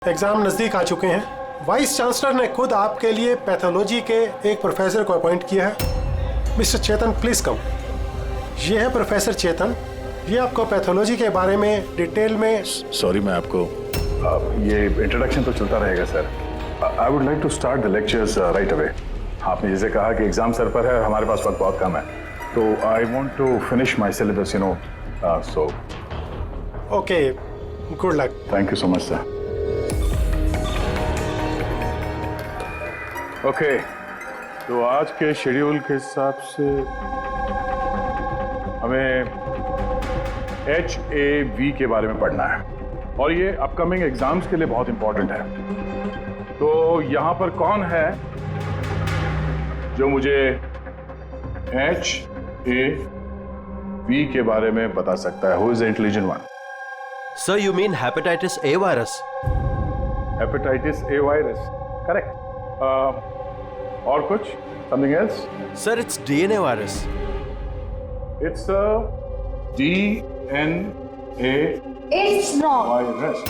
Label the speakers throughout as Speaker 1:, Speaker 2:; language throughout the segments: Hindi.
Speaker 1: एग्जाम नजदीक आ चुके हैं। वाइस चांसलर ने खुद आपके लिए पैथोलॉजी के एक प्रोफेसर को अपॉइंट किया है। Mister Chetan, please come. ये है प्रोफेसर चेतन, ये आपको पैथोलॉजी के बारे में डिटेल में।
Speaker 2: सॉरी, मैं आपको ये इंट्रोडक्शन तो चलता रहेगा sir. I would like to start the lectures right away. आपने जैसे कहा कि एग्जाम सर पर है और हमारे पास वक्त बहुत कम है, तो I want to finish my syllabus, you know, so
Speaker 1: okay, good luck.
Speaker 2: Thank you so much sir. Okay, तो आज के शेड्यूल के हिसाब से हमें HAV के बारे में पढ़ना है और ये अपकमिंग एग्जाम्स के लिए बहुत इंपॉर्टेंट है। तो यहां पर कौन है जो मुझे HAV के बारे में बता सकता है? Who is the intelligent one?
Speaker 3: Sir, you mean hepatitis A virus?
Speaker 2: Hepatitis A virus, correct. और कुछ? Something else?
Speaker 3: Sir, it's DNA virus.
Speaker 2: It's a DNA
Speaker 4: It's wrong.
Speaker 2: virus.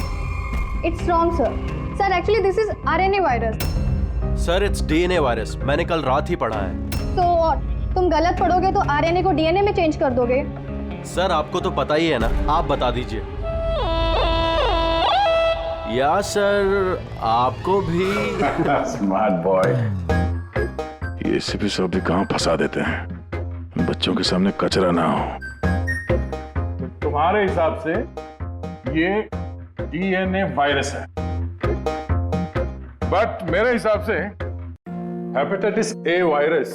Speaker 4: It's wrong, sir. Sir, actually this is RNA virus.
Speaker 3: Sir, it's DNA virus. मैंने कल रात ही पढ़ा है।
Speaker 4: तो और तुम गलत पढ़ोगे तो RNA को DNA में चेंज कर दोगे।
Speaker 3: सर, आपको तो पता ही है ना, आप बता दीजिए। या सर, आपको भी।
Speaker 2: Smart boy. ये एसीपी साहब भी कहाँ फंसा देते हैं, बच्चों के सामने कचरा ना हो। तुम्हारे हिसाब से ये DNA वायरस है, बट मेरे हिसाब से hepatitis A virus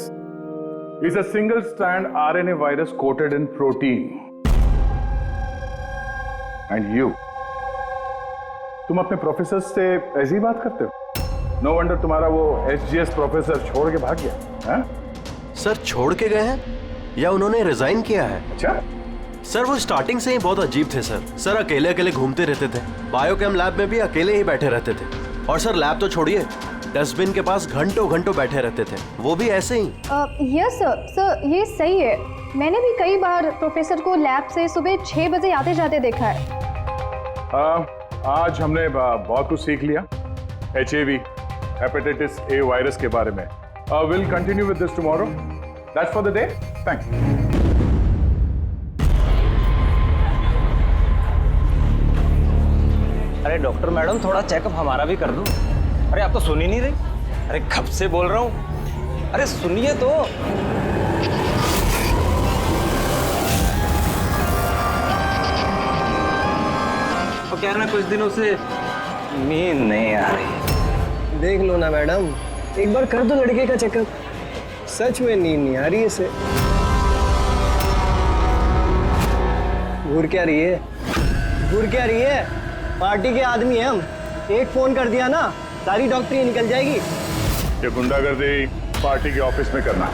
Speaker 2: is a single strand RNA virus quoted in protein. And you, तुम अपने प्रोफेसर से ऐसी ही बात करते हो? नो वंडर तुम्हारा वो HGS प्रोफेसर छोड़ के भाग गया है?
Speaker 3: सर, छोड़ के गए हैं या उन्होंने रिजाइन किया है?
Speaker 2: अच्छा।
Speaker 3: सर, वो स्टार्टिंग से ही बहुत अजीब थे सर। सर, अकेले अकेले घूमते रहते थे, बायोकेम लैब में भी अकेले ही बैठे रहते थे। और सर, लैब तो छोड़िए, डस्टबिन के पास घंटों घंटों बैठे रहते थे, वो भी ऐसे ही।
Speaker 4: यस सर, सर ये सही है। मैंने भी कई बार प्रोफेसर को लैब से सुबह 6 बजे आते जाते देखा है।
Speaker 2: आज हमने बहुत कुछ सीख लिया HAV, हेपेटाइटिस A वायरस के बारे में। Will continue with this tomorrow. That's for the day. Thank you.
Speaker 5: अरे डॉक्टर मैडम, थोड़ा चेकअप हमारा भी कर दो। अरे आप तो सुन ही नहीं रही। अरे कब से बोल रहा हूँ, अरे सुनिए तो। तो क्या है ना, कुछ दिनों से नींद नहीं आ रही।
Speaker 6: देख लो ना मैडम, एक बार कर दो लड़के का चेकअप। सच में नींद नहीं आ रही है इसे। घूर क्या रही है? घूर क्या रही है? पार्टी के आदमी हैं हम। एक फोन कर दिया ना, सारी डॉक्टरी निकल जाएगी।
Speaker 2: ये गुंडागर्दी पार्टी के ऑफिस में करना।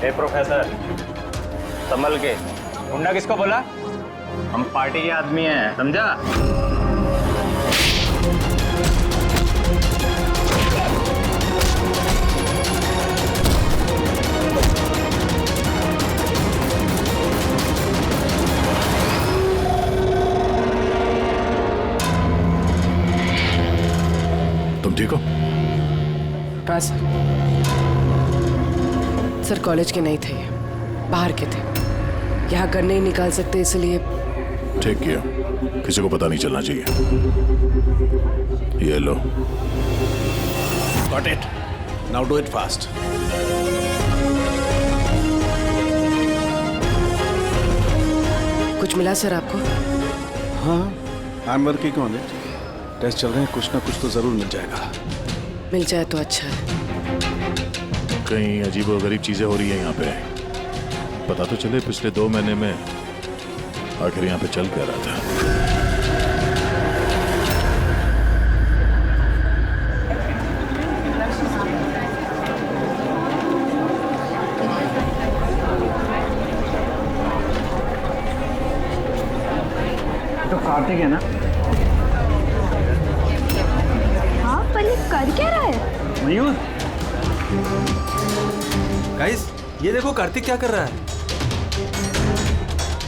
Speaker 5: हे प्रोफेसर, संभल के। गुंडा किसको बोला? हम पार्टी के आदमी हैं, समझा?
Speaker 2: तुम ठीक हो?
Speaker 7: हाँ सर, कॉलेज के नहीं थे ये, बाहर के थे। यहाँ घर नहीं निकाल सकते, इसलिए।
Speaker 2: ठीक किया, किसी को पता नहीं चलना चाहिए। ये लो।
Speaker 8: Got it. Now do it fast.
Speaker 7: कुछ मिला सर आपको?
Speaker 8: हाँ, I'm working on it. Test चल रहे हैं, कुछ ना कुछ तो जरूर मिल जाएगा।
Speaker 7: मिल जाए तो अच्छा है।
Speaker 2: कहीं अजीबोगरीब चीजें हो रही हैं यहाँ पे। पता तो चले पिछले 2 महीने में आखिर यहाँ पे चल क्या रहा था।
Speaker 5: तो कार्तिक है ना?
Speaker 4: हाँ, पर ये कर क्या रहा है?
Speaker 5: मयूर,
Speaker 3: गाइस, ये देखो कार्तिक क्या कर रहा है।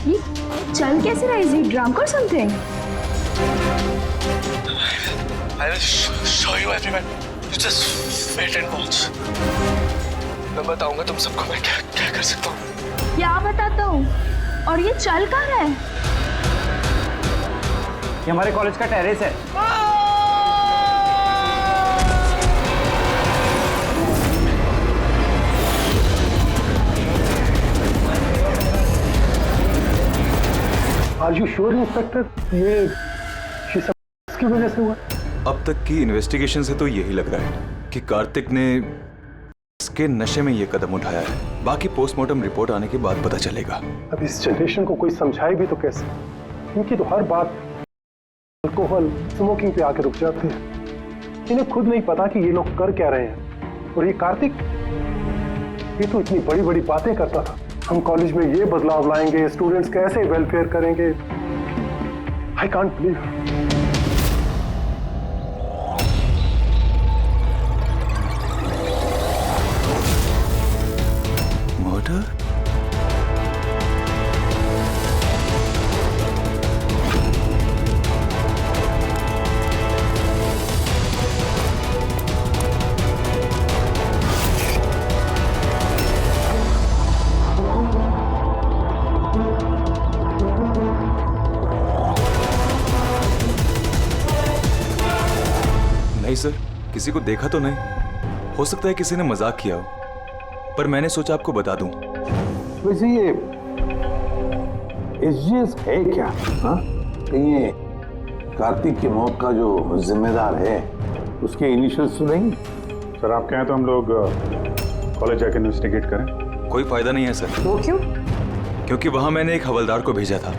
Speaker 4: ये चल कैसे रहा? इज ही ड्रंक और something?
Speaker 9: I will show you everyone. You just wait and watch. मैं बताऊंगा तुम सबको मैं क्या क्या कर सकता हूँ।
Speaker 4: क्या बताता हूँ? और ये चल कहाँ रहा है?
Speaker 5: ये हमारे कॉलेज का टेरेस है।
Speaker 1: आर यू श्योर इंस्पेक्टर, ये की वजह से हुआ?
Speaker 10: अब तक की इन्वेस्टिगेशन से तो यही लग रहा है कि कार्तिक ने इसके नशे में ये कदम उठाया है। बाकी पोस्टमार्टम रिपोर्ट आने के बाद पता चलेगा।
Speaker 1: अब इस जनरेशन को कोई समझाए भी तो कैसे? इनकी तो हर बात अल्कोहल स्मोकिंग पे आके रुक जाती है। इन्हें खुद नहीं पता कि ये लोग कर क्या रहे हैं। और ये कार्तिक, ये तो इतनी बड़ी बड़ी बातें करता था, हम कॉलेज में ये बदलाव लाएंगे, स्टूडेंट्स कैसे वेलफेयर करेंगे। I can't believe.
Speaker 10: नहीं सर, किसी को देखा तो नहीं। हो सकता है किसी ने मजाक किया हो, पर मैंने सोचा आपको बता दूं।
Speaker 2: वैसे ये एसजीएस है क्या? हाँ, ये कार्तिक की मौत का जो जिम्मेदार है उसके इनिशियल्स तो नहीं?
Speaker 11: सर आप कहें तो हम लोग कॉलेज जाकर इन्वेस्टिगेट करें।
Speaker 10: कोई फायदा नहीं है सर।
Speaker 7: वो क्यों?
Speaker 10: क्योंकि वहां मैंने एक हवलदार को भेजा था,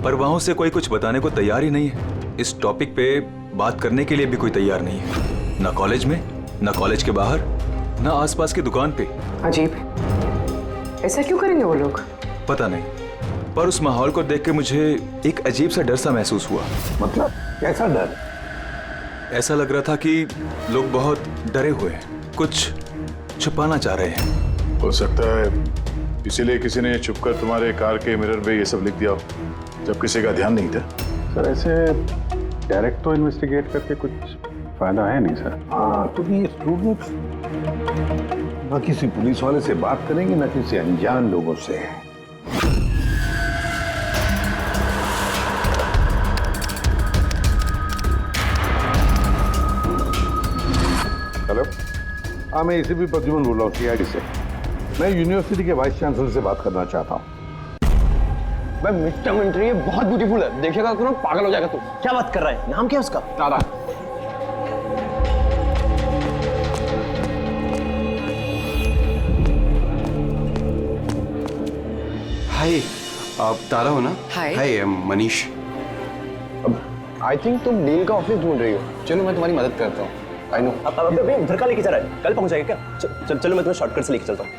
Speaker 10: पर वहां से कोई कुछ बताने को तैयार ही नहीं है। इस टॉपिक पे बात करने के लिए भी कोई तैयार नहीं है, ना कॉलेज में, ना कॉलेज के बाहर, ना आसपास की दुकान पे।
Speaker 7: अजीब, ऐसा क्यों करेंगे वो लोग?
Speaker 10: पता नहीं, पर उस माहौल को देख के मुझे एक अजीब सा डर सा महसूस हुआ।
Speaker 2: मतलब कैसा डर?
Speaker 10: ऐसा लग रहा था कि लोग बहुत डरे हुए हैं, कुछ छुपाना चाह रहे हैं।
Speaker 2: हो सकता है इसीलिए किसी ने छुपकर तुम्हारे कार के मिरर पे ये सब लिख दिया हो, जब किसी का ध्यान नहीं था।
Speaker 11: सर ऐसे डायरेक्ट तो इन्वेस्टिगेट करके कुछ फायदा है नहीं सर।
Speaker 2: हाँ, तो ये स्टूडेंट्स न किसी पुलिस वाले से बात करेंगे, न किसी अनजान लोगों से।
Speaker 11: हेलो,
Speaker 2: हाँ, मैं एसीपी प्रद्युमन बोल रहा हूँ सीआईडी से। मैं यूनिवर्सिटी के वाइस चांसलर से बात करना चाहता हूँ।
Speaker 6: भाई मिड टर्म एंट्री है, बहुत ब्यूटीफुल है, देखेगा तो ना पागल हो जाएगा तू। क्या बात कर रहा है? नाम क्या है उसका?
Speaker 11: तारा।
Speaker 12: हाय, आप तारा हो ना?
Speaker 7: हाय।
Speaker 12: हाय, मनीष।
Speaker 6: आई थिंक तुम डील का ऑफिस ढूंढ रही हो। चलो मैं तुम्हारी मदद करता हूँ। I know.
Speaker 5: अब अभी उधर का लेके जा रहा है, कल पहुंचाएगा क्या? चलो मैं तुम्हें शॉर्टकट से लेके चलता हूँ।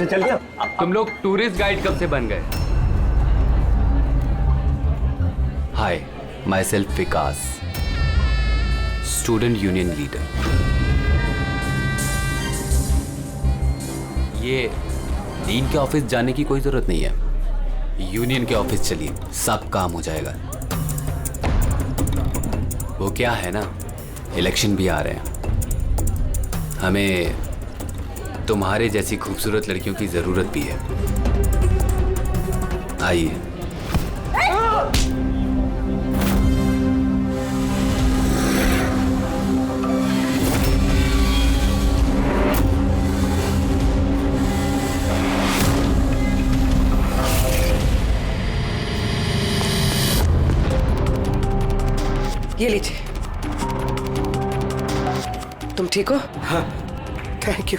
Speaker 5: चल क्या?
Speaker 13: तुम लोग टूरिस्ट गाइड कब से बन गए? Hi, myself Vikas, student union leader. ये डीन के ऑफिस जाने की कोई जरूरत नहीं है, यूनियन के ऑफिस चलिए, सब काम हो जाएगा। वो क्या है ना, इलेक्शन भी आ रहे हैं, हमें तुम्हारे जैसी खूबसूरत लड़कियों की जरूरत भी है। आइए।
Speaker 7: ये लीजिए। तुम ठीक हो?
Speaker 12: हाँ।
Speaker 7: Thank you.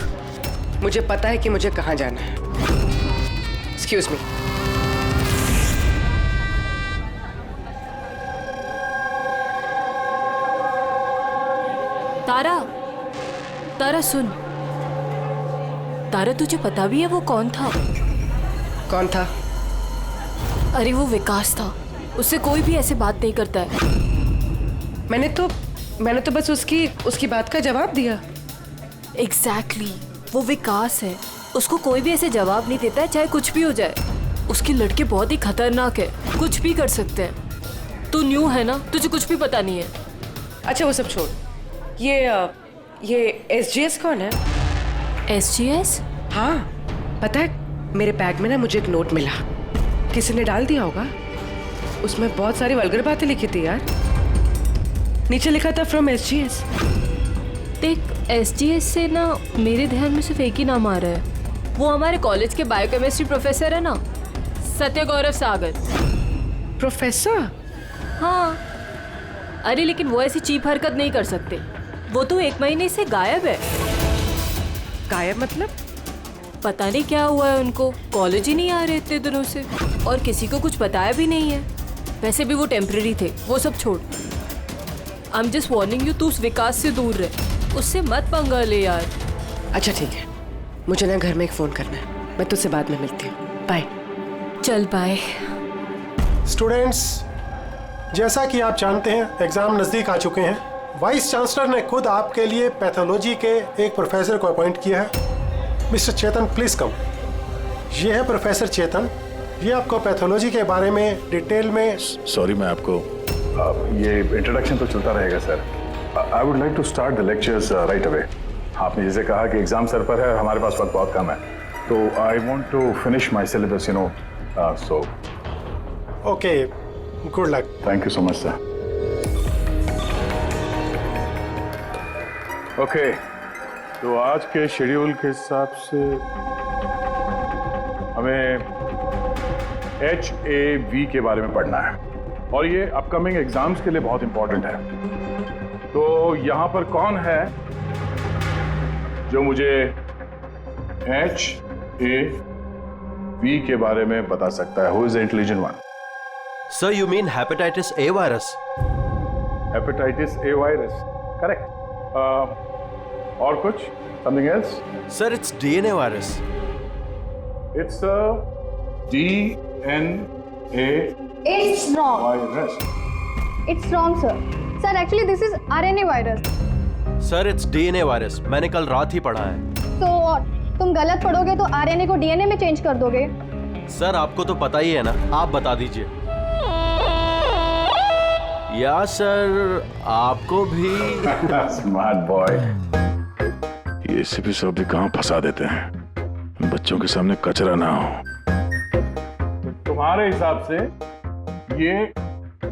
Speaker 7: मुझे पता है कि मुझे कहाँ जाना है। Excuse me.
Speaker 14: तारा, तारा सुन। तारा तुझे पता भी है वो कौन था?
Speaker 7: कौन था?
Speaker 14: अरे वो विकास था, उससे कोई भी ऐसे बात नहीं करता है।
Speaker 7: मैंने तो बस उसकी बात का जवाब दिया।
Speaker 14: एग्जैक्टली, वो विकास है, उसको कोई भी ऐसे जवाब नहीं देता है, चाहे कुछ भी हो जाए। उसके लड़के बहुत ही खतरनाक है, कुछ भी कर सकते हैं। तू न्यू है ना, तुझे कुछ भी पता नहीं है।
Speaker 7: अच्छा वो सब छोड़, ये SGS कौन है?
Speaker 14: SGS?
Speaker 7: हाँ पता है, मेरे बैग में ना मुझे एक नोट मिला, किसी ने डाल दिया होगा। उसमें बहुत सारी वल्गर बातें लिखी थी यार। नीचे लिखा था फ्रॉम SGS।
Speaker 14: देख, SGS से ना मेरे ध्यान में सिर्फ एक ही नाम आ रहा है, वो हमारे कॉलेज के बायोकेमिस्ट्री प्रोफेसर है ना, सत्य गौरव सागर।
Speaker 7: प्रोफेसर?
Speaker 14: हाँ, अरे लेकिन वो ऐसी चीप हरकत नहीं कर सकते। वो तो 1 महीने से गायब है।
Speaker 7: गायब मतलब?
Speaker 14: पता नहीं क्या हुआ है उनको, कॉलेज ही नहीं आ रहे इतने दिनों से, और किसी को कुछ बताया भी नहीं है। वैसे भी वो टेम्पररी थे, वो सब छोड़। I am just warning you, तू उस विकास से दूर रहे, उससे मत पंगा ले यार।
Speaker 7: अच्छा ठीक है, मुझे ना घर में एक फोन करना है, मैं तुझसे बाद में मिलती हूँ। बाय।
Speaker 14: चल बाय।
Speaker 1: स्टूडेंट्स, जैसा कि आप जानते हैं एग्जाम नज़दीक आ चुके हैं। वाइस चांसलर ने खुद आपके लिए पैथोलॉजी के एक प्रोफेसर को अपॉइंट किया है। Mister Chetan please come. ये है प्रोफेसर चेतन, ये आपको पैथोलॉजी के बारे में डिटेल में।
Speaker 2: सॉरी, मैं आपको ये इंट्रोडक्शन तो चलता रहेगा sir. I would like to start the lectures right away. आपने जैसे कहा कि एग्जाम सर पर है, हमारे पास वक्त बहुत कम है, तो I want to finish my syllabus, you know, so
Speaker 1: okay, good luck.
Speaker 2: Thank you so much sir. Okay, तो आज के शेड्यूल के हिसाब से हमें HAV के बारे में पढ़ना है, और ये अपकमिंग एग्जाम्स के लिए बहुत इंपॉर्टेंट है। तो यहां पर कौन है जो मुझे HAV के बारे में बता सकता है? Who is the intelligent one?
Speaker 3: Sir, you mean hepatitis A virus?
Speaker 2: Hepatitis A virus, correct. और कुछ? Something else?
Speaker 3: Sir, it's DNA virus.
Speaker 2: It's DNA
Speaker 4: It's wrong.
Speaker 2: Virus.
Speaker 4: It's wrong, sir. Sir, actually this is RNA virus.
Speaker 3: Sir, it's DNA virus, मैंने कल रात ही पढ़ा है।
Speaker 4: तो तुम गलत पढ़ोगे तो RNA को DNA में चेंज कर दोगे।
Speaker 3: सर, आपको तो पता ही है ना, आप बता दीजिए। या सर, आपको भी।
Speaker 2: Smart boy. ये एसीपी साहब भी कहाँ फंसा देते हैं, बच्चों के सामने कचरा ना हो। तुम्हारे हिसाब से ये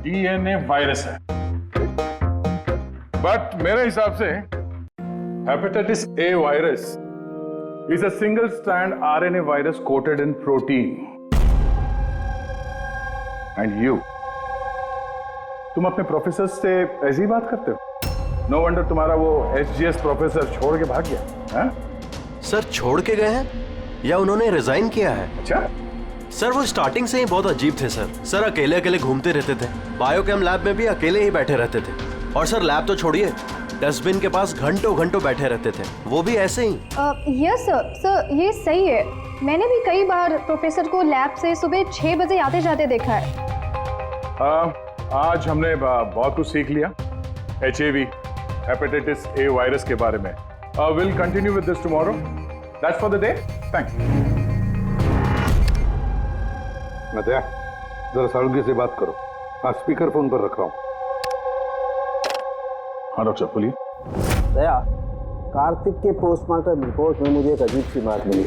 Speaker 2: DNA वायरस है, बट मेरे हिसाब से hepatitis A virus is a single strand RNA virus quoted in protein. And you, तुम अपने प्रोफेसर से ऐसी बात करते हो? नो वंडर तुम्हारा वो SGS प्रोफेसर छोड़ के भाग गया है?
Speaker 3: सर, छोड़ के गए हैं या उन्होंने रिजाइन किया है?
Speaker 2: अच्छा
Speaker 3: सर, वो स्टार्टिंग से ही बहुत अजीब थे सर। सर, अकेले अकेले घूमते रहते थे, बायोकेम लैब में भी अकेले ही बैठे रहते थे, और सर लैब तो छोड़िए, डस्टबिन के पास घंटों घंटों बैठे रहते थे, वो भी ऐसे ही।
Speaker 4: यस सर, ये सही है। मैंने भी कई बार प्रोफेसर को लैब से सुबह 6 बजे आते जाते देखा है।
Speaker 2: आज हमने बहुत कुछ सीख लिया HAV, हेपेटाइटिस A वायरस के बारे में। Will continue with this tomorrow. That's for the day. Thanks.
Speaker 11: Nadiya, जरा सारुग्य से बात करो। हाँ, स्पीकर फोन पर रख रहा हूँ।
Speaker 2: हाँ डॉक्टर, बोलिए।
Speaker 15: दया, कार्तिक के पोस्टमार्टम रिपोर्ट में मुझे एक अजीब सी बात मिली।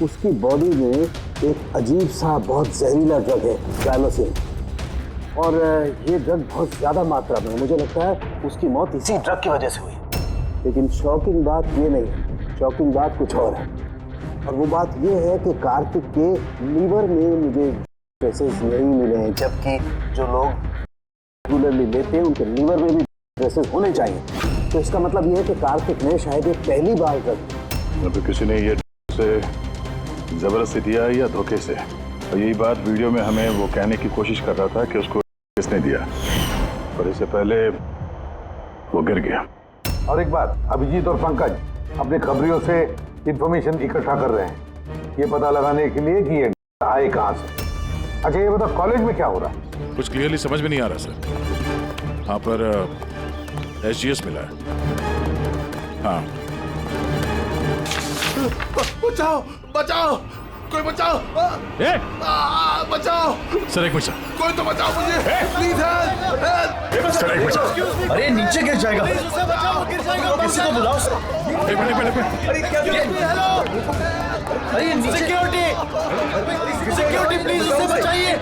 Speaker 15: उसकी बॉडी में एक अजीब सा बहुत जहरीला ड्रग है, ट्राइलोसिन, और ये ड्रग बहुत ज़्यादा मात्रा में, मुझे लगता है उसकी मौत इसी ड्रग की वजह से हुई। लेकिन शॉकिंग बात ये नहीं है, शॉकिंग बात कुछ और है, और वो बात ये है कि कार्तिक के लीवर में मुझे ट्रेसेस नहीं मिले हैं, जबकि जो लोग रेगुलरली लेते हैं उनके लीवर में भी ट्रेसेस होने चाहिए। तो इसका मतलब ये है कि कार्तिक ने शायद ये पहली बार
Speaker 2: तो किसी ने ये से जबरदस्ती दिया या धोखे से, और यही बात वीडियो में हमें वो कहने की कोशिश कर रहा था कि उसको किसने दिया, पर इससे पहले वो गिर गया।
Speaker 11: और एक बात, अभिजीत और पंकज अपने खबरियों से इंफॉर्मेशन इकट्ठा कर रहे हैं, ये पता लगाने के लिए कि ये आए कहाँ से। अच्छा ये बताओ, कॉलेज में क्या हो रहा है?
Speaker 2: कुछ क्लियरली समझ में नहीं आ रहा सर। हाँ, पर SGS मिला है। हाँ,
Speaker 9: बचाओ बचाओ, कोई बचाओ। बचाओ
Speaker 2: सर एक मिनट
Speaker 9: कोई तो बचाओ मुझे प्लीज हेल्प।
Speaker 2: सर एक मिनट
Speaker 6: अरे नीचे गिर जाएगा, किसी को बुलाओ सर।
Speaker 2: एक मिनट
Speaker 6: अरे क्या अरे सिक्योरिटी प्लीज उसे बचाइए।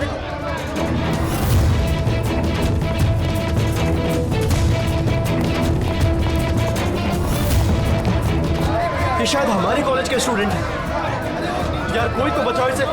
Speaker 6: ये शायद हमारे कॉलेज के स्टूडेंट हैं यार, कोई तो बचाओ इसे।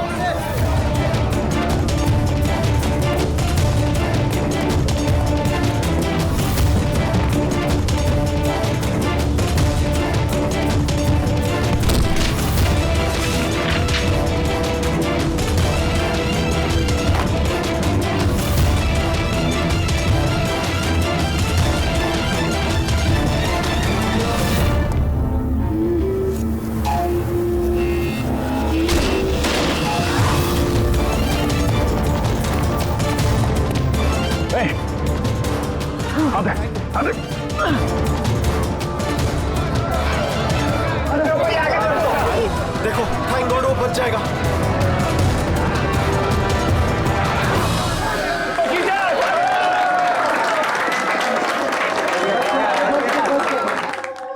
Speaker 6: देखो थैंक गॉड वो बच जाएगा।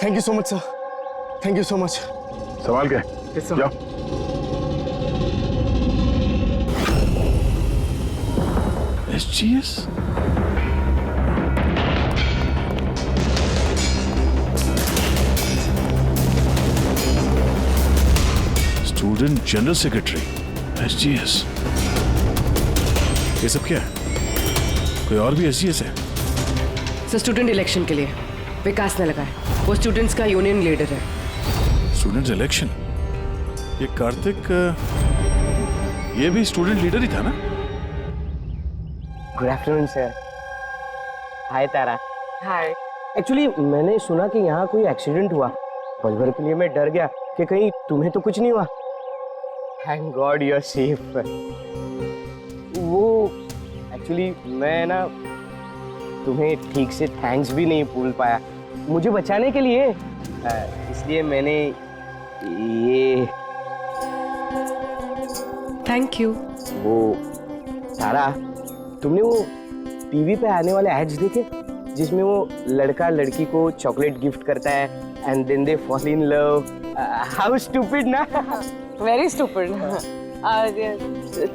Speaker 6: Thank you so much sir, thank you so much.
Speaker 2: संभाल के जाओ। SGS student general secretary SGS। ये सब क्या है? कोई और भी SGS है?
Speaker 7: सर स्टूडेंट इलेक्शन के लिए विकास ने लगाया, वो स्टूडेंट्स का यूनियन लीडर है।
Speaker 2: Student election? ये कार्तिक ये भी स्टूडेंट लीडर ही था ना?
Speaker 6: Good afternoon sir. Hi Tara.
Speaker 7: Hi.
Speaker 6: Actually मैंने सुना कि यहाँ कोई एक्सीडेंट हुआ, पल भर के लिए मैं डर गया कि कहीं तुम्हें तो कुछ नहीं हुआ। Thank God you are safe. वो एक्चुअली मैं ना तुम्हें ठीक से थैंक्स भी नहीं बोल पाया मुझे बचाने के लिए, इसलिए मैंने ये।
Speaker 7: Thank you.
Speaker 6: वो तारा, तुमने वो टीवी पे आने वाले एड्स देखे जिसमें वो लड़का लड़की को चॉकलेट गिफ्ट करता है and then they fall in love? How stupid ना।
Speaker 7: Very stupid.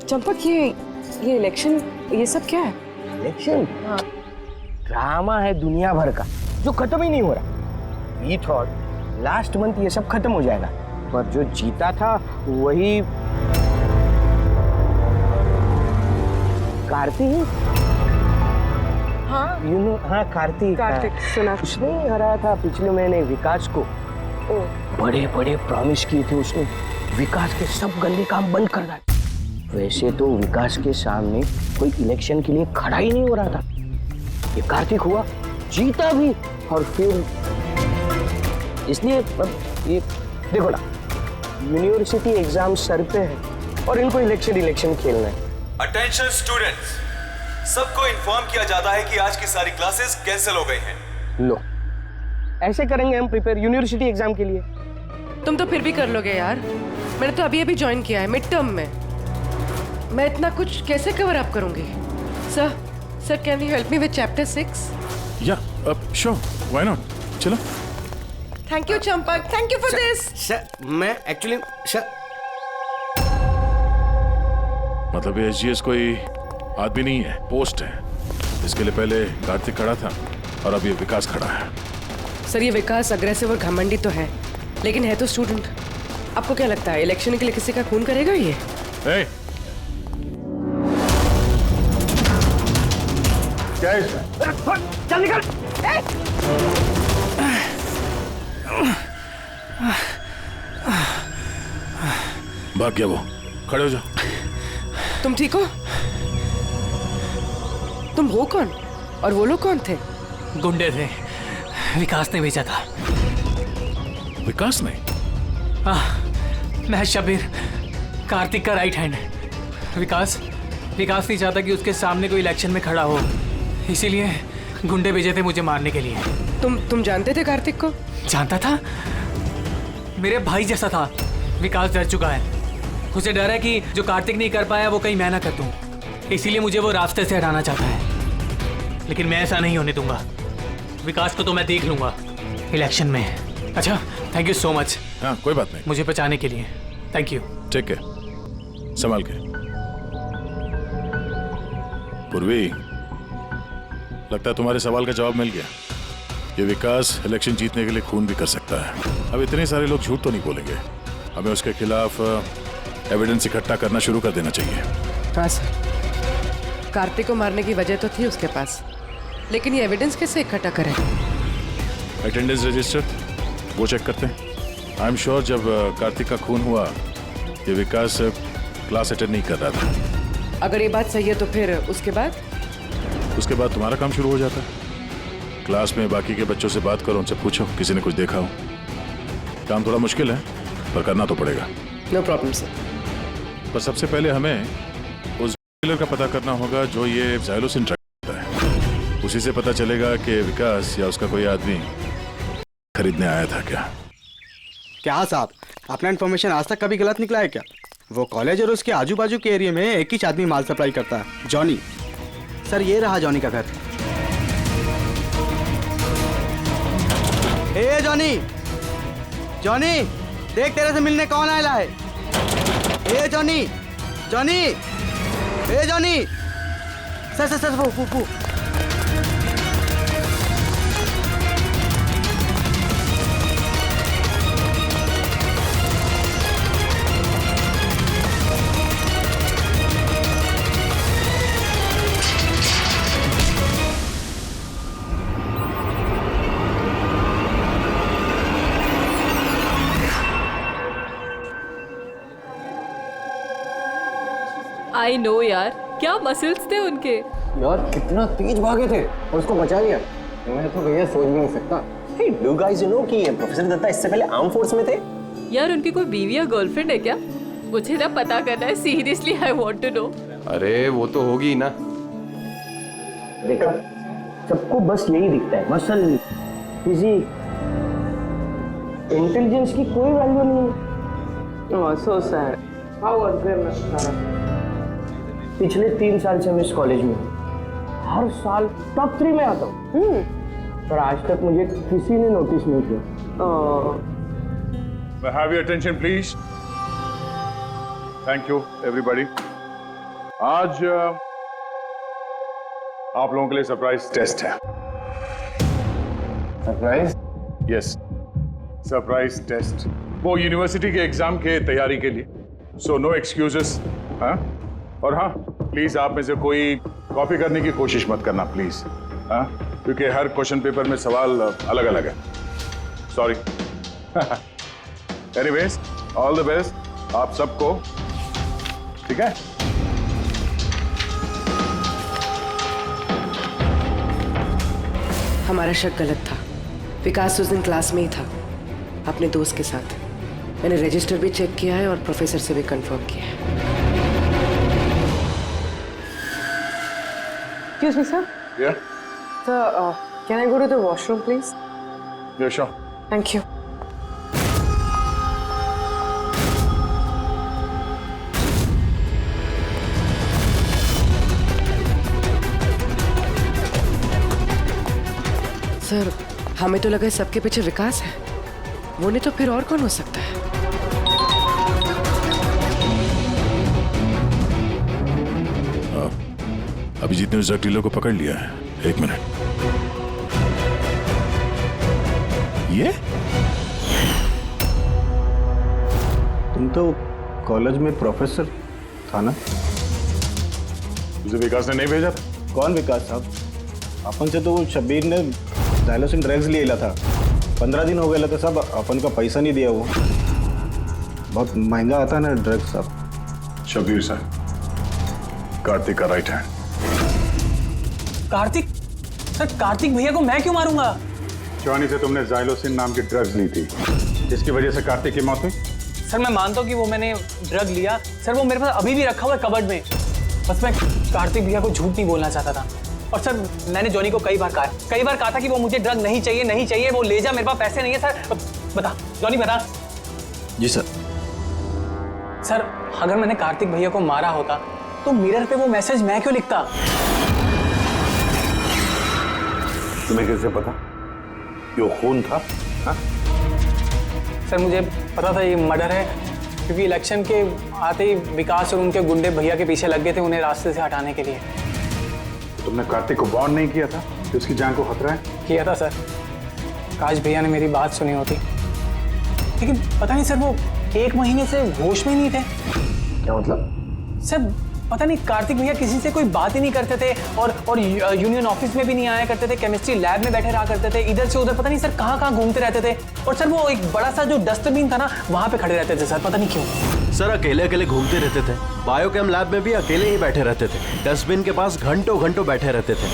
Speaker 7: चंपक ये इलेक्शन ये सब क्या है?
Speaker 6: इलेक्शन ड्रामा है दुनिया भर का जो खत्म ही नहीं हो रहा। वी थॉट लास्ट मंथ ये सब खत्म हो जाएगा, पर जो जीता था वही कार्तिक।
Speaker 7: हाँ
Speaker 6: यू नो, हाँ कार्तिक
Speaker 7: सुना।
Speaker 6: उसने हराया था पिछले महीने विकास को। बड़े बड़े प्रॉमिस किए थे उसने, विकास के सब गंदे काम बंद करना। वैसे तो विकास के सामने कोई इलेक्शन के लिए खड़ा ही नहीं हो रहा था। ये कार्तिक हुआ, जीता भी, और फिर इसलिए ये देखो ना, यूनिवर्सिटी एग्जाम सर पे है और इनको इलेक्शन खेलना है।
Speaker 10: अटेंशन स्टूडेंट्स, सबको इन्फॉर्म किया जाता है कि आज की सारी क्लासेस कैंसिल हो गई हैं।
Speaker 6: लो, ऐसे करेंगे हम प्रिपेयर यूनिवर्सिटी एग्जाम के लिए।
Speaker 7: तुम तो फिर भी कर लोगे यार, मैंने तो अभी ज्वाइन किया है मिड टर्म में। मैं इतना कुछ कैसे कवर अप करूंगी? Sir can you help me with chapter 6?
Speaker 2: या श्योर, व्हाई नॉट, चलो।
Speaker 7: Thank you Champak, thank you for this.
Speaker 6: Sir मैं एक्चुअली सर,
Speaker 2: मतलब ये SGS कोई आदमी नहीं है, पोस्ट है। इसके लिए पहले कार्तिक खड़ा था और अब ये विकास खड़ा है।
Speaker 7: सर ये विकास अग्रेसिव और घमंडी तो है, लेकिन है तो स्टूडेंट। आपको क्या लगता है इलेक्शन के लिए किसी का खून करेगा ये?
Speaker 2: hey! क्या है इसमें?
Speaker 6: चल निकल।
Speaker 2: भाग गया वो, खड़े हो जाओ।
Speaker 7: तुम ठीक हो? तुम हो कौन और वो लोग कौन थे?
Speaker 16: गुंडे थे, विकास ने भेजा था।
Speaker 2: विकास ने?
Speaker 16: मैं शबीर, कार्तिक का राइट हैंड। विकास नहीं चाहता कि उसके सामने कोई इलेक्शन में खड़ा हो, इसीलिए गुंडे भेजे थे मुझे मारने के लिए।
Speaker 7: तुम जानते थे कार्तिक को?
Speaker 16: जानता था, मेरे भाई जैसा था। विकास डर चुका है, उसे डर है कि जो कार्तिक नहीं कर पाया वो कहीं मैं ना कर दूं, इसीलिए मुझे वो रास्ते से हटाना चाहता है। लेकिन मैं ऐसा नहीं होने दूंगा। विकास को तो मैं देख लूंगा इलेक्शन में। अच्छा, थैंक यू सो मच।
Speaker 2: हाँ, कोई बात नहीं।
Speaker 16: मुझे बचाने के लिए थैंक यू।
Speaker 2: ठीक है, संभाल के। पूर्वी, लगता है तुम्हारे सवाल का जवाब मिल गया। ये विकास इलेक्शन जीतने के लिए खून भी कर सकता है। अब इतने सारे लोग झूठ तो नहीं बोलेंगे। हमें उसके खिलाफ एविडेंस इकट्ठा करना शुरू कर देना चाहिए।
Speaker 7: हाँ सर, कार्तिक को मारने की वजह तो थी उसके पास, लेकिन ये एविडेंस कैसे इकट्ठा करें?
Speaker 2: अटेंडेंस रजिस्टर वो चेक करते हैं। आई एम श्योर जब कार्तिक का खून हुआ ये विकास क्लास अटेंड नहीं कर रहा था।
Speaker 7: अगर ये बात सही है तो फिर उसके बाद
Speaker 2: तुम्हारा काम शुरू हो जाता है। क्लास में बाकी के बच्चों से बात करो, उनसे पूछो किसी ने कुछ देखा हो। काम थोड़ा मुश्किल है पर करना तो पड़ेगा।
Speaker 7: No problem sir.
Speaker 2: पर सबसे पहले हमें उस डीलर का पता करना होगा जो ये ज़ाइलोसिन ड्रग करता है। उसी से पता चलेगा कि विकास या उसका कोई आदमी खरीदने आया था
Speaker 17: क्या साहब, अपना इन्फॉर्मेशन आज तक कभी गलत निकला है क्या? वो कॉलेज और उसके आजू बाजू के एरिया में एक ही आदमी माल सप्लाई करता है, जॉनी। सर ये रहा जॉनी का घर। ए जॉनी, जॉनी देख तेरे से मिलने कौन आया है। ए जॉनी, जॉनी, ए जॉनी। सर वो
Speaker 14: आई नो यार, क्या मसल्स थे उनके।
Speaker 6: यार कितना तेज भागे थे और उसको बचा लिया। मैं तो भैया सोच भी नहीं सकता। Hey, do guys know कि प्रोफेसर दत्ता इससे पहले आर्म फोर्स में थे?
Speaker 14: यार उनकी कोई बीवी या गर्लफ्रेंड है क्या? मुझे ना पता करना है, seriously I want to know.
Speaker 12: अरे वो तो होगी ना।
Speaker 6: देखा, सबको बस यही दिखता है, मसल, फिजिक, इंटेलिजेंस की कोई वैल्यू नहीं है। Oh so sad. How was there? पिछले 3 साल से मैं इस कॉलेज में हूँ। हर साल टॉप 3 में आता हूँ, पर आज तक मुझे किसी ने नोटिस नहीं किया।
Speaker 2: Have your attention, please. Thank you, everybody. आज आप लोगों के लिए सरप्राइज टेस्ट है।
Speaker 6: सरप्राइज?
Speaker 2: Yes, surprise test. वो यूनिवर्सिटी के एग्जाम के तैयारी के लिए। So no excuses. हाँ, और हाँ, प्लीज आप में से कोई कॉपी करने की कोशिश मत करना प्लीज। हाँ, क्योंकि हर क्वेश्चन पेपर में सवाल अलग अलग है। Sorry. Anyways, all the best आप सबको। ठीक है?
Speaker 7: हमारा शक गलत था। विकास उस दिन क्लास में ही था अपने दोस्त के साथ। मैंने रजिस्टर भी चेक किया है और प्रोफेसर से भी कंफर्म किया है।
Speaker 18: Excuse me, sir.
Speaker 2: Yeah.
Speaker 18: Sir, can I go to the washroom, please?
Speaker 2: Yeah, sure.
Speaker 18: Thank you.
Speaker 7: Sir, हमें तो लगा सबके पीछे विकास है। वो नहीं तो फिर और कौन हो सकता है?
Speaker 2: अभिजीत ने उस ड्रग डीलर को पकड़ लिया है। 1 मिनट। ये
Speaker 8: तुम तो कॉलेज में प्रोफेसर था ना?
Speaker 2: तुझे विकास ने नहीं भेजा था?
Speaker 8: कौन विकास साहब? अपन से तो शब्बीर ने ज़ाइलोसिन ड्रग्स लिया था। 15 दिन हो गए था साहब, अपन का पैसा नहीं दिया। वो बहुत महंगा आता है ना ड्रग्स साहब।
Speaker 2: शब्बीर सर, कार्तिक का right hand.
Speaker 16: Kartik? Sir, Kartik भैया को मैं क्यों मारूंगा?
Speaker 2: जॉनी से तुमने ज़ाइलोसिन नाम की ड्रग्स ली थी, जिसकी वजह से कार्तिक की मौत हुई।
Speaker 16: सर मैं मानता हूँ कि वो मैंने ड्रग लिया। सर वो मेरे पास अभी भी रखा हुआ है कबर्ड में। बस मैं कार्तिक भैया को झूठ नहीं बोलना चाहता था। और सर मैंने जॉनी को कई बार कहा था कि वो मुझे ड्रग नहीं चाहिए, वो ले जा, मेरे पास पैसे नहीं है। सर बता जॉनी, बता।
Speaker 8: जी सर।
Speaker 16: सर अगर मैंने कार्तिक भैया को मारा होता तो मिरर पे वो मैसेज मैं क्यों लिखता?
Speaker 11: तुम्हें कैसे पता कि वो खून था? हा?
Speaker 16: सर मुझे पता था ये मर्डर है, क्योंकि इलेक्शन के आते ही विकास और उनके गुंडे भैया के पीछे लग गए थे उन्हें रास्ते से हटाने के लिए।
Speaker 11: तुमने कार्तिक को वार्न नहीं किया था कि उसकी जान को खतरा है?
Speaker 16: किया था सर, काश भैया ने मेरी बात सुनी होती, लेकिन पता नहीं सर वो 1 महीने से होश में नहीं थे।
Speaker 11: क्या मतलब?
Speaker 16: सर पता नहीं कार्तिक भैया किसी से कोई बात ही नहीं करते थे और यूनियन ऑफिस में भी नहीं आया करते थे, केमिस्ट्री लैब में बैठे रहा करते थे, इधर से उधर पता नहीं सर कहाँ घूमते रहते थे। और सर वो एक बड़ा सा जो डस्टबिन था ना वहां पे खड़े रहते थे सर, पता नहीं क्यों।
Speaker 3: सर अकेले अकेले घूमते रहते थे, बायोकेम लैब में भी अकेले ही बैठे रहते थे, डस्टबिन के पास घंटों घंटों बैठे रहते थे।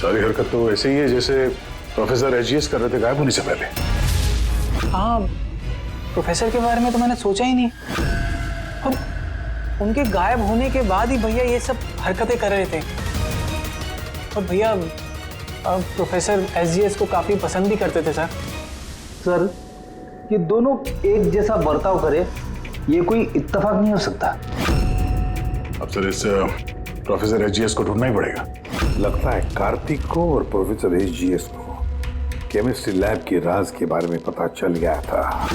Speaker 2: सारी हरकत तो ऐसे ही है जैसे प्रोफेसर एचजीएस कर रहे थे गायब होने से पहले।
Speaker 16: हाँ प्रोफेसर के बारे में तो मैंने सोचा ही नहीं, और उनके गायब होने के बाद ही भैया ये सब हरकतें कर रहे थे। और भैया प्रोफेसर एचजीएस को काफी पसंद भी करते थे सर।
Speaker 15: सर ये दोनों एक जैसा बर्ताव करे ये कोई इत्तेफाक नहीं हो सकता।
Speaker 2: अब सर इस प्रोफेसर एचजीएस को ढूंढना ही पड़ेगा।
Speaker 11: लगता है कार्तिक को और प्रोफेसर एचजीएस को केमिस्ट्री लैब के राज के बारे में पता चल गया था,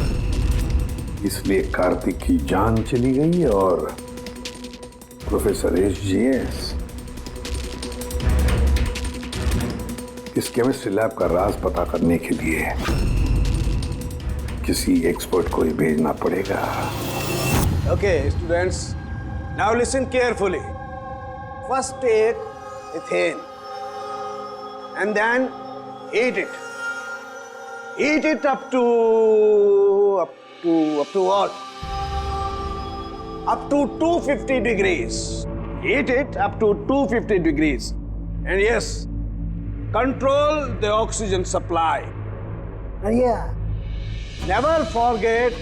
Speaker 11: इसलिए कार्तिक की जान चली गई और प्रोफेसर एचजीएस इस केमिस्ट्री लैब का राज पता करने के लिए किसी एक्सपर्ट को ही भेजना पड़ेगा।
Speaker 15: Okay, students, now listen carefully. First take ethane and then heat it. Heat it up to what? Up to 250 degrees. Heat it up to 250 degrees. And yes, control the oxygen supply. And yeah, never forget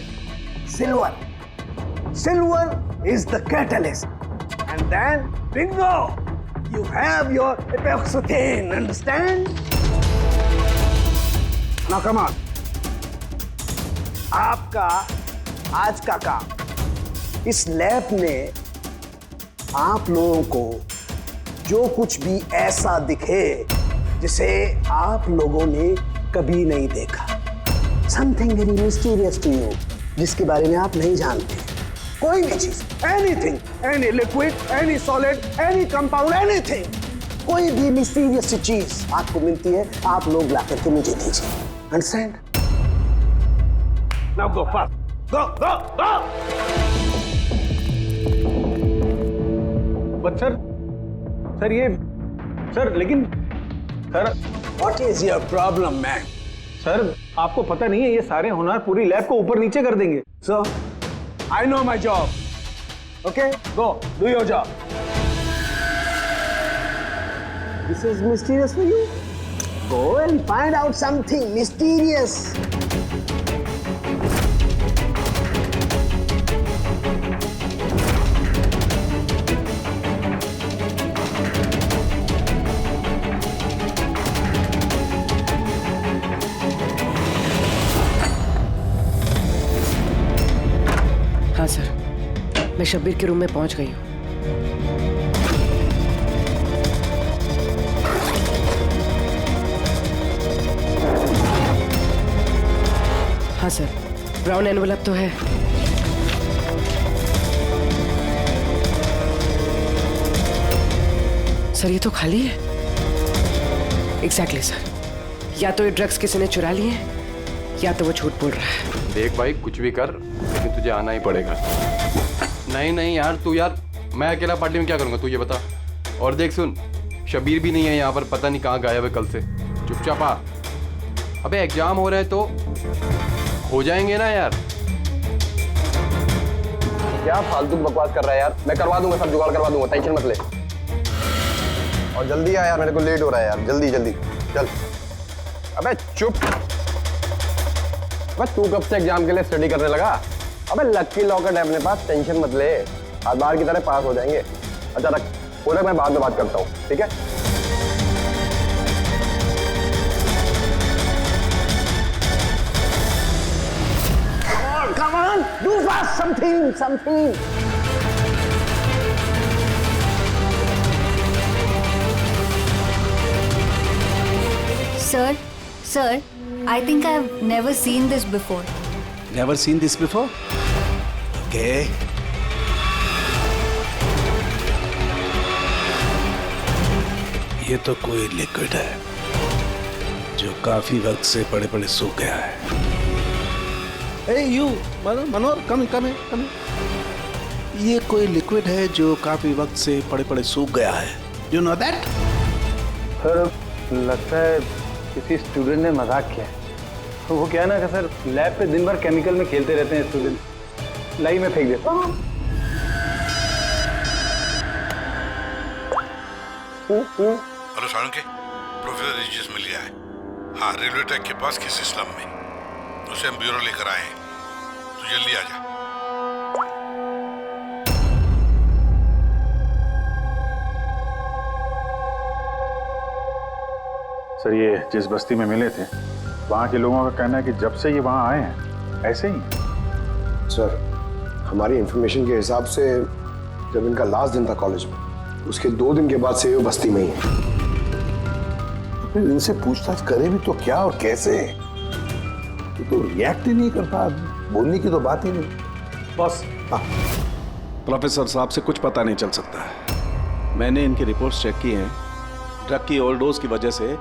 Speaker 15: silver. Silver is the catalyst. And then, bingo! You have your epoxythane, understand? Now come on. आपका आज का काम, इस लैब ने आप लोगों को जो कुछ भी ऐसा दिखे जिसे आप लोगों ने कभी नहीं देखा, something very mysterious to you, जिसके बारे में आप नहीं जानते, कोई भी चीज, anything, any liquid, any solid, any compound, anything, कोई भी मिस्टीरियस चीज आपको मिलती है, आप लोग ला करके मुझे दीजिए। Understand? Now go fast, go go go.
Speaker 8: But sir ये सर लेकिन sir
Speaker 15: what is your problem man?
Speaker 8: Sir आपको पता नहीं है ये सारे होनहार पूरी लैब को ऊपर नीचे कर देंगे।
Speaker 15: So I know my job, okay, go do your job. This is mysterious for you, go and find out something mysterious.
Speaker 7: हाँ सर, मैं शब्बीर के रूम में पहुंच गई हूँ। हाँ सर, ब्राउन एनवलप तो है। सर ये तो खाली है। एग्जैक्टली सर, या तो ये ड्रग्स किसी ने चुरा लिए हैं या तो वो झूठ बोल रहा है।
Speaker 12: देख भाई कुछ भी कर लेकिन तुझे आना ही पड़ेगा। नहीं यार तू यार, मैं अकेला पार्टी में क्या करूँगा तू ये बता। और देख सुन, शबीर भी नहीं है यहाँ पर, पता नहीं कहाँ गायब है कल से। चुपचाप आ। अबे एग्जाम हो रहा है तो हो जाएंगे ना यार।
Speaker 17: क्या फालतू बकवास कर रहा है यार, मैं करवा दूंगा, सब जुगाड़ करवा दूंगा, टेंशन मत ले। और जल्दी आ यार, मेरे को लेट हो रहा है यार, जल्दी जल्दी चल। अबे चुप। अबे तू कब से एग्जाम के लिए स्टडी करने लगा? अबे लकी लॉकेट है अपने पास, टेंशन मत ले, आज बाहर की तरह पास हो जाएंगे। अच्छा रख, बोले मैं बाद में बात करता हूँ, ठीक है?
Speaker 15: Come on, do fast something.
Speaker 19: Sir, I think I've never seen this before.
Speaker 15: Never seen this before? Okay. ये तो कोई लिक्विड है जो काफी वक्त से पड़े पड़े सूख गया है। Hey you, Manohar, come here. ये कोई लिक्विड है जो काफी वक्त से पड़े पड़े सूख गया है। You know that?
Speaker 5: सर लगता है किसी स्टूडेंट ने मजाक किया है। तो वो क्या है ना कि सर लैब पे दिन भर केमिकल में खेलते रहते हैं स्टूडेंट, लाई में फेंक देता हूँ।
Speaker 11: हेलो साळुंके, प्रोफेसर एजीएस मिल गया है। हाँ, रेलवे ट्रैक के पास किसी स्लम में। उसे हम ब्यूरो लेकर आए हैं, तो जल्दी आ जा।
Speaker 2: सर ये जिस बस्ती में मिले थे वहाँ के लोगों का कहना है कि जब से ये वहाँ आए हैं ऐसे ही।
Speaker 20: सर हमारी इंफॉर्मेशन के हिसाब से जब इनका लास्ट दिन था कॉलेज में, उसके 2 दिन के बाद से ये बस्ती में ही है।
Speaker 11: फिर इनसे पूछताछ करें भी तो क्या और कैसे? ये तो रिएक्ट ही नहीं करता, बोलने की तो बात ही नहीं।
Speaker 15: बॉस, प्रोफेसर साहब से कुछ पता नहीं चल सकता है। मैंने इनकी रिपोर्ट्स चेक की हैं। ड्रग की ओवरडोज की वजह से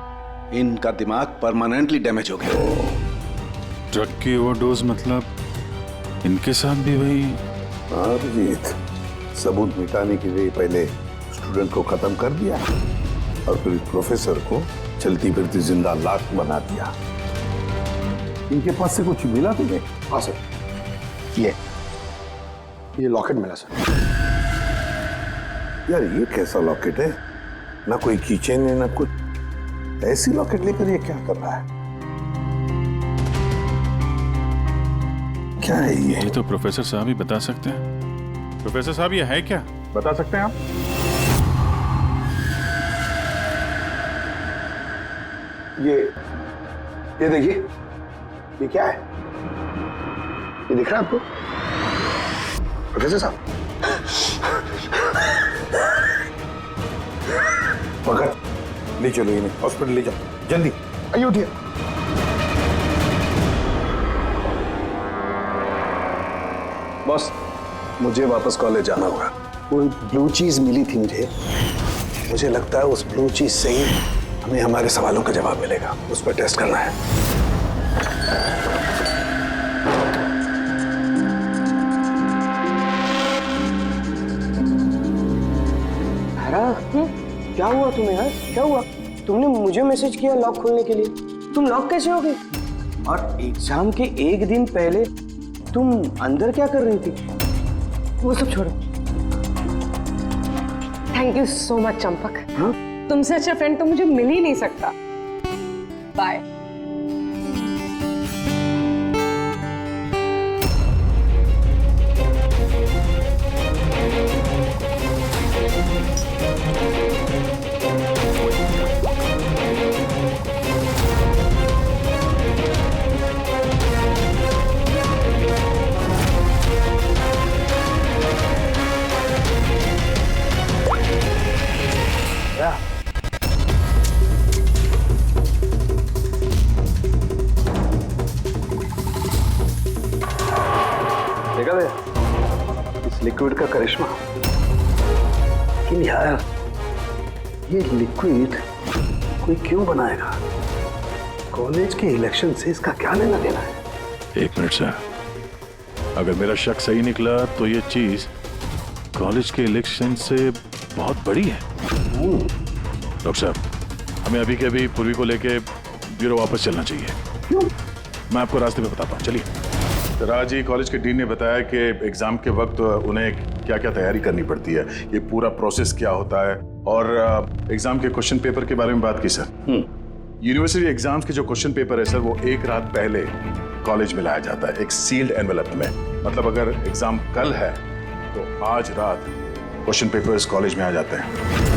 Speaker 15: इनका दिमाग परमानेंटली डैमेज हो गया।
Speaker 2: ड्रग की ओवरडोज मतलब इनके साथ भी वही?
Speaker 11: हाँ अभिजीत, सबूत मिटाने के लिए पहले स्टूडेंट को खत्म कर दिया और फिर प्रोफेसर को चलती फिरती जिंदा लाश बना दिया। इनके पास से कुछ मिला तुम्हें?
Speaker 20: हाँ सर, ये लॉकेट मिला सर।
Speaker 11: यार ये कैसा लॉकेट है? ना कोई कीचेन है ना कुछ। ऐसी लॉकेट लेकर ये क्या कर रहा है? क्या है ये?
Speaker 2: ये तो प्रोफेसर साहब ही बता सकते हैं। प्रोफेसर साहब ये है क्या, बता सकते हैं आप?
Speaker 20: ये देखिए, ये क्या है? ये दिख रहा है आपको प्रोफेसर साहब?
Speaker 11: पकड़, ले चलो इन्हें हॉस्पिटल ले जाओ, जल्दी।
Speaker 20: आइए उठिए।
Speaker 15: बॉस, मुझे वापस कॉलेज जाना होगा।
Speaker 20: वो ब्लू चीज मिली थी मुझे लगता है उस ब्लू चीज से ही हमें हमारे सवालों का जवाब मिलेगा। उस पर टेस्ट करना है।
Speaker 6: क्या हुआ तुम्हें यार? क्या हुआ? तुमने मुझे मैसेज किया लॉक खोलने के लिए। तुम लॉक कैसे हो गई? और एग्जाम के 1 दिन पहले तुम अंदर क्या कर रही थी?
Speaker 18: वो सब छोड़ो। Thank you so much Champak. तुमसे अच्छा फ्रेंड तो मुझे मिल ही नहीं सकता। बाय।
Speaker 20: इस लिक्विड का करिश्मा। लेकिन यार ये लिक्विड कोई क्यों बनाएगा? कॉलेज के इलेक्शन से इसका क्या लेना देना है?
Speaker 2: 1 मिनट सर, अगर मेरा शक सही निकला तो ये चीज कॉलेज के इलेक्शन से बहुत बड़ी है। डॉक्टर साहब, हमें अभी के अभी पूर्वी को लेके ब्यूरो वापस चलना चाहिए।
Speaker 20: क्यों?
Speaker 2: मैं आपको रास्ते में बताता हूँ, चलिए। राज जी, कॉलेज के डीन ने बताया कि एग्जाम के वक्त उन्हें क्या क्या तैयारी करनी पड़ती है, ये पूरा प्रोसेस क्या होता है, और एग्जाम के क्वेश्चन पेपर के बारे में बात की सर। यूनिवर्सिटी एग्जाम्स के जो क्वेश्चन पेपर है सर, वो 1 रात पहले कॉलेज में लाया जाता है एक सील्ड एनवेलप में। मतलब अगर एग्जाम कल है तो आज रात क्वेश्चन पेपर्स कॉलेज में आ जाते हैं।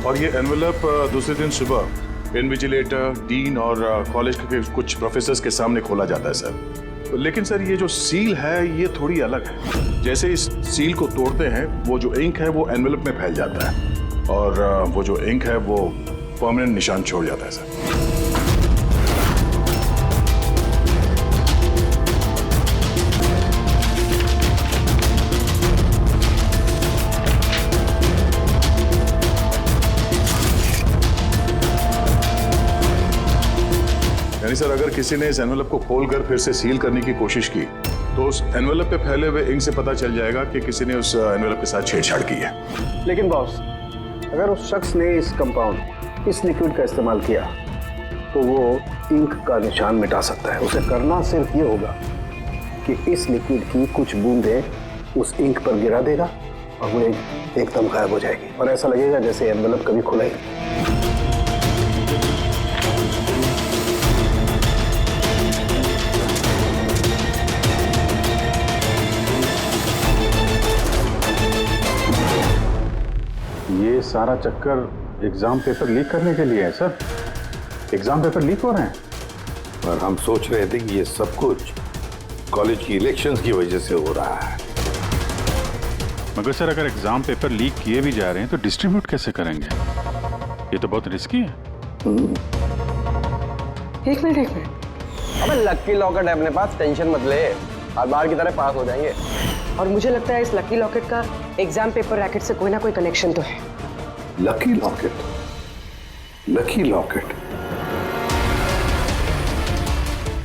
Speaker 2: और ये एनवेलप दूसरे दिन सुबह इन्विजिलेटर, डीन और कॉलेज के कुछ प्रोफेसर्स के सामने खोला जाता है सर। लेकिन सर ये जो सील है ये थोड़ी अलग है। जैसे इस सील को तोड़ते हैं वो जो इंक है वो एनवेलप में फैल जाता है और वो जो इंक है वो परमानेंट निशान छोड़ जाता है सर। यानी सर अगर किसी ने इस एनवेलप को खोलकर फिर से सील करने की कोशिश की तो उस एनवेलप पे फैले हुए इंक से पता चल जाएगा कि किसी ने उस एनवेलप के साथ छेड़छाड़ की है।
Speaker 15: लेकिन बॉस, अगर उस शख्स ने इस कंपाउंड, इस लिक्विड का इस्तेमाल किया तो वो इंक का निशान मिटा सकता है। उसे करना सिर्फ ये होगा कि इस लिक्विड की कुछ बूंदें उस इंक पर गिरा देगा और वो एकदम गायब हो जाएगी और ऐसा लगेगा जैसे एनवेलप कभी खुला ही नहीं।
Speaker 8: ये सारा चक्कर एग्जाम पेपर लीक करने के लिए है सर। एग्जाम पेपर लीक हो रहे हैं
Speaker 11: और हम सोच रहे थे कि ये सब कुछ कॉलेज की इलेक्शंस की वजह से हो रहा है।
Speaker 8: मगर सर अगर एग्जाम पेपर लीक किए भी जा रहे हैं तो डिस्ट्रीब्यूट कैसे करेंगे? ये तो बहुत रिस्की है।
Speaker 6: एक मिनट। अबे लकी लॉकेट है अपने पास, टेंशन मत ले, हर बार की तरह पास हो जाएंगे।
Speaker 18: और मुझे लगता है इस लकी लॉकेट का एग्जाम पेपर रैकेट से कोई ना कोई कनेक्शन तो है।
Speaker 11: Lucky locket? Lucky locket?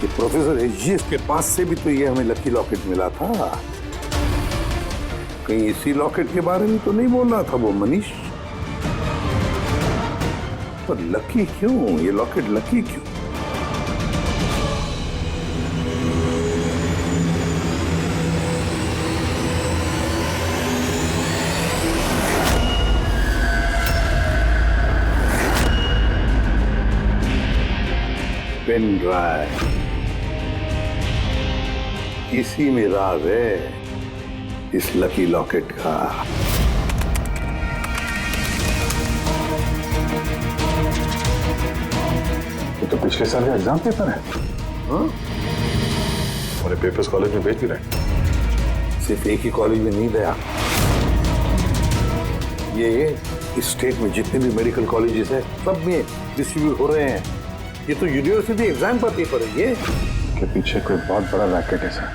Speaker 11: ये प्रोफेसर एचजीएस के पास से भी तो ये हमें लकी लॉकेट मिला था। कहीं इसी लॉकेट के बारे में तो नहीं बोल रहा था वो मनीष? पर लकी क्यों? ये लॉकेट लकी क्यों? पेन ड्राइव, इसी में राज है इस लकी लॉकेट का।
Speaker 8: ये तो पिछले साल का एग्जाम पेपर है।
Speaker 11: हाँ?
Speaker 2: हमारे पेपर्स कॉलेज में भेज भी रहे।
Speaker 11: सिर्फ एक ही कॉलेज में नहीं गया, ये इस स्टेट में जितने भी मेडिकल कॉलेजेस हैं सब में डिस्ट्रीब्यूट हो रहे हैं। ये तो यूनिवर्सिटी एग्जाम का पेपर है। ये
Speaker 8: के पीछे कोई बहुत बड़ा रैकेट है सर।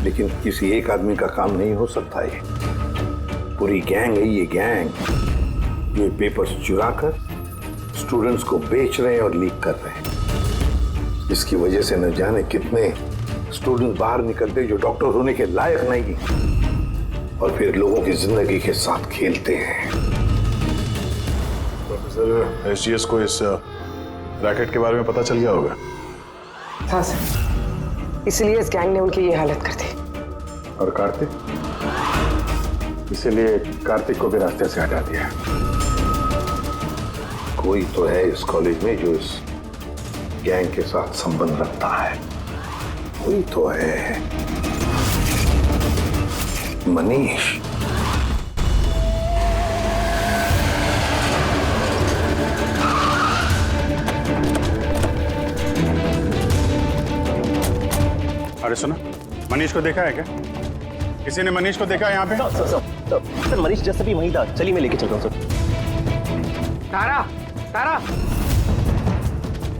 Speaker 11: लेकिन किसी एक आदमी का काम नहीं हो सकता। ये पूरी गैंग है, ये गैंग जो ये पेपर्स चुरा कर स्टूडेंट्स को बेच रहे हैं और लीक कर रहे हैं। इसकी वजह से न जाने कितने स्टूडेंट्स बाहर निकलते जो डॉक्टर होने के लायक नहीं और फिर लोगों की जिंदगी के साथ खेलते हैं।
Speaker 2: प्रोफेसर एचजीएस को इस रैकेट के बारे में पता चल गया होगा।
Speaker 18: हाँ सर, इसलिए इस गैंग ने उनकी ये हालत कर दी।
Speaker 8: और कार्तिक? इसीलिए कार्तिक को भी रास्ते से हटा दिया।
Speaker 11: कोई तो है इस कॉलेज में जो इस गैंग के साथ संबंध रखता है। कोई तो है। मनीष।
Speaker 8: अरे सुनो, मनीष को देखा है क्या? किसी ने मनीष को देखा है यहाँ पे?
Speaker 6: सर मनीष जैसा भी वहीं था। चलिए मैं लेके चलता हूँ सर।
Speaker 18: तारा, तारा,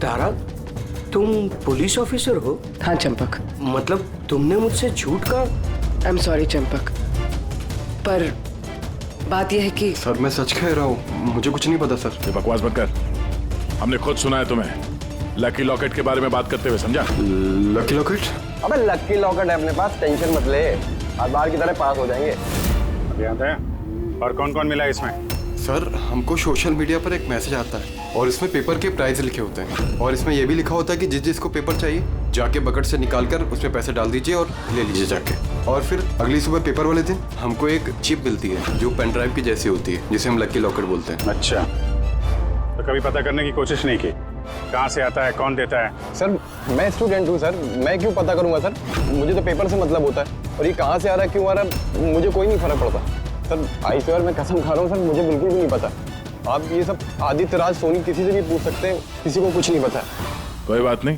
Speaker 6: तारा, तुम पुलिस ऑफिसर हो?
Speaker 18: हाँ चंपक।
Speaker 6: मतलब तुमने मुझसे झूठ कहा?
Speaker 18: आई एम सॉरी चंपक, पर बात यह है कि
Speaker 12: सर मैं सच कह रहा हूँ, मुझे कुछ नहीं पता सर।
Speaker 2: ये बकवास मत कर, हमने खुद सुना है तुम्हें लकी लॉकेट के बारे में बात करते हुए, समझा?
Speaker 12: Lucky locket?
Speaker 6: अबे लकी लॉकेट है अपने पास, टेंशन मत ले, हर बार की तरह पास हो जाएंगे।
Speaker 8: और कौन कौन मिला इसमें?
Speaker 12: सर हमको सोशल मीडिया पर एक मैसेज आता है और इसमें पेपर के प्राइस लिखे होते हैं और इसमें यह भी लिखा होता है कि जिस जिसको पेपर चाहिए जाके बकेट से निकाल कर उसमें पैसे डाल दीजिए और ले लीजिए जाके। और फिर अगली सुबह पेपर वाले दिन हमको एक चिप मिलती है जो पेन ड्राइव की जैसी होती है, जिसे हम लकी लॉकेट बोलते हैं।
Speaker 8: अच्छा, तो कभी पता करने की कोशिश नहीं की कहाँ से आता है, कौन देता है?
Speaker 6: सर मैं स्टूडेंट हूँ सर, मैं क्यों पता करूँगा सर? मुझे तो पेपर से मतलब होता है और ये कहाँ से आ रहा है, क्यों आ रहा है, मुझे कोई नहीं फर्क पड़ता।
Speaker 12: सर आईसीआर मैं कसम खा रहा हूँ सर, मुझे बिल्कुल भी नहीं पता। आप ये सब आदित्य राज सोनी किसी से भी पूछ सकते हैं, किसी को कुछ नहीं पता।
Speaker 2: कोई बात नहीं,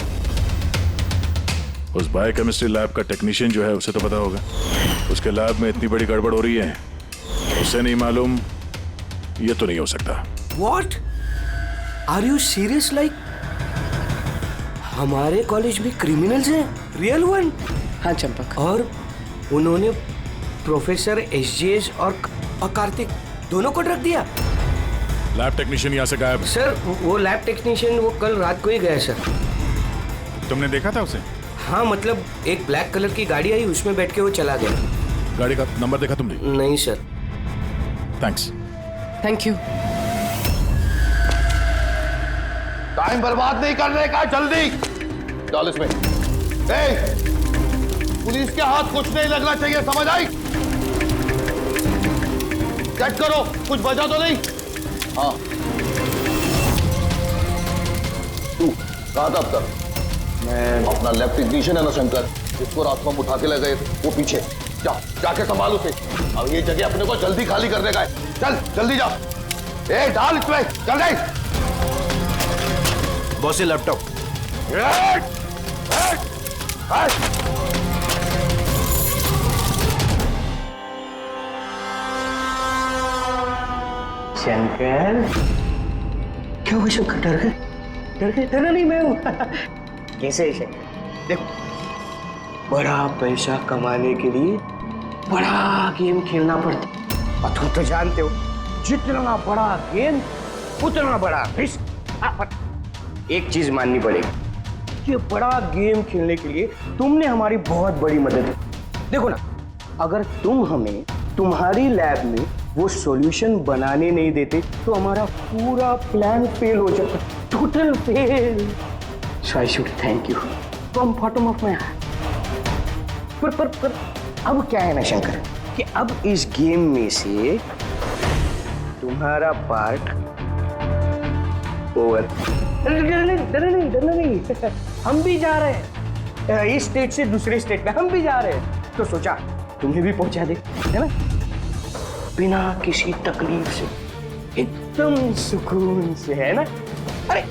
Speaker 2: उस बायोकेमिस्ट्री लैब का टेक्नीशियन जो है उसे तो पता होगा। उसके लैब में इतनी बड़ी गड़बड़ हो रही है, उसे नहीं मालूम, ये तो नहीं हो सकता।
Speaker 6: What? Are you serious? Like हमारे कॉलेज में क्रिमिनल्स हैं, रियल वन?
Speaker 7: हाँ चंपक।
Speaker 6: और उन्होंने प्रोफेसर एसजीएस और कार्तिक दोनों को ड्रग दिया।
Speaker 2: लैब टेक्नीशियन यहाँ से गायब।
Speaker 6: सर वो लैब टेक्नीशियन वो कल रात को ही गया सर।
Speaker 2: तुमने देखा था उसे?
Speaker 6: हाँ मतलब एक ब्लैक कलर की गाड़ी आई, उसमें बैठ के वो चला गया।
Speaker 2: गाड़ी का नंबर देखा तुमने?
Speaker 6: नहीं sir.
Speaker 2: Thanks.
Speaker 7: Thank you.
Speaker 11: Time बर्बाद नहीं करने का, जल्दी डाल इसमें। पुलिस के हाथ कुछ नहीं लगना चाहिए, समझ आई? चेक करो कुछ बचा तो नहीं। हाँ तू कहाँ था अब तक? मैं अपना लैब टेक्नीशियन है ना शंकर, जिसको रात में उठा के ले गए, वो पीछे जाके संभाल उसे। अब ये जगह अपने को जल्दी खाली करने का है, चल जल्दी जा। डाल इसमें जल्दी।
Speaker 3: बॉस ये लैपटॉप।
Speaker 6: शंकर क्या हुआ शंकर? डर गए? डर गए? डरा नहीं, मैं हूं। कैसे शंकर? देखो बड़ा पैसा कमाने के लिए बड़ा गेम खेलना पड़ता, और तुम तो जानते हो जितना बड़ा गेम उतना बड़ा रिस्क। एक चीज माननी पड़ेगी कि बड़ा गेम खेलने के लिए तुमने हमारी बहुत बड़ी मदद की। देखो ना, अगर तुम हमें तुम्हारी लैब में वो सॉल्यूशन बनाने नहीं देते तो हमारा पूरा प्लान फेल हो जाता, total fail. So I should thank you from bottom of my heart. पर अब क्या है ना शंकर कि अब इस गेम में से तुम्हारा पार्ट ओवर। डरना नहीं, हम भी जा रहे हैं इस स्टेट से दूसरे स्टेट में, हम भी जा रहे हैं, तो सोचा तुम्हें भी पहुंचा दे, है ना, बिना किसी तकलीफ से, एकदम सुकून से, है ना। अरे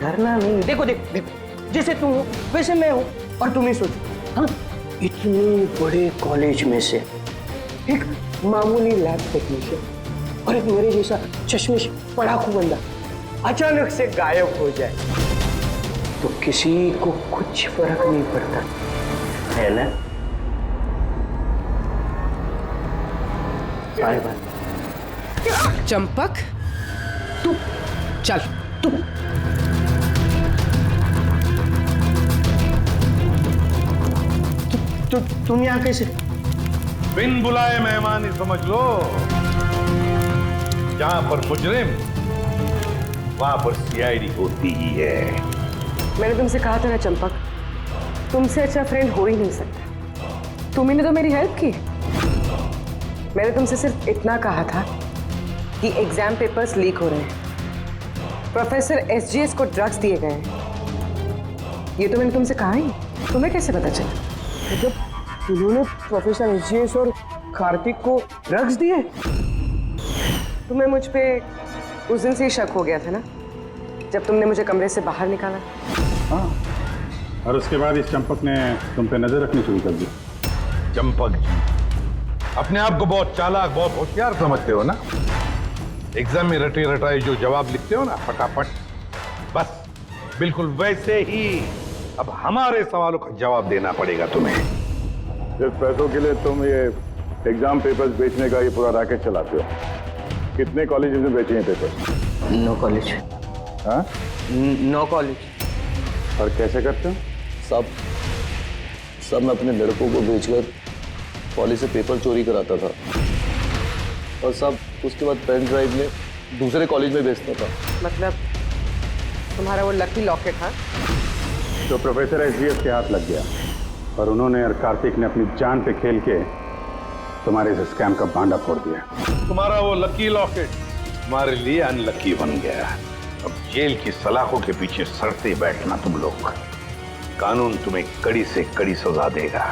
Speaker 6: डरना नहीं। देखो देखो देखो, जैसे तुम हो वैसे मैं हूं, और तुम ही सोचो, हाँ इतने बड़े कॉलेज में से एक मामूली लैब टेक्नीशियन और एक मेरे जैसा चश्मिश पढ़ाकू बंदा अचानक से गायब हो जाए तो किसी को कुछ फर्क नहीं पड़ता, है ना। Bye bye.
Speaker 7: चंपक तू चल,
Speaker 6: तुम यहाँ कैसे?
Speaker 11: बिन बुलाए मेहमान ही समझ लो। जहां पर मुजरिम वहां पर सीआईडी होती ही है।
Speaker 18: मैंने तुमसे कहा था ना चंपक, तुमसे अच्छा फ्रेंड हो ही नहीं सकता। तुम्ही ने तो मेरी हेल्प की। मैंने तुमसे सिर्फ इतना कहा था कि एग्जाम पेपर्स लीक हो रहे हैं, प्रोफेसर एसजीएस को ड्रग्स दिए गए हैं। ये तो मैंने तुमसे कहा ही, तुम्हें कैसे पता चला?
Speaker 6: मतलब उन्होंने प्रोफेसर एसजीएस और कार्तिक को ड्रग्स दिए?
Speaker 18: तुम्हें मुझ पे उस दिन से ही शक हो गया था ना, जब तुमने मुझे कमरे से बाहर निकाला।
Speaker 8: हाँ, और उसके बाद इस चंपक ने तुम पे नजर रखनी शुरू कर दी।
Speaker 11: चंपक जी अपने आप को बहुत चालाक, बहुत होशियार समझते हो ना। एग्जाम में रटे रटाए जो जवाब लिखते हो ना फटाफट, बस बिल्कुल वैसे ही अब हमारे सवालों का जवाब देना पड़ेगा तुम्हें।
Speaker 2: सिर्फ पैसों के लिए तुम ये एग्जाम पेपर्स बेचने का ये पूरा रैकेट चलाते हो। कितने कॉलेज में बेचे हैं पेपर्स?
Speaker 6: 9 कॉलेज।
Speaker 2: हाँ
Speaker 6: 9 कॉलेज।
Speaker 2: और कैसे करते हो?
Speaker 20: सब मैं अपने लड़कों को बेचकर कॉलेज से पेपर चोरी कराता था, और सब उसके बाद पेन ड्राइव में दूसरे कॉलेज में बेचता था।
Speaker 18: मतलब तुम्हारा वो लकी लॉकेट? हाँ,
Speaker 8: तो प्रोफेसर एसजीएस के हाथ लग गया, और उन्होंने और कार्तिक ने अपनी जान पे खेल के तुम्हारे इस स्कैम का बांडा फोड़ दिया।
Speaker 11: तुम्हारा वो लकी लॉकेट तुम्हारे लिए अनलकी बन गया। अब जेल की सलाखों के पीछे सड़ते बैठना तुम लोग। कानून तुम्हें कड़ी से कड़ी सजा देगा।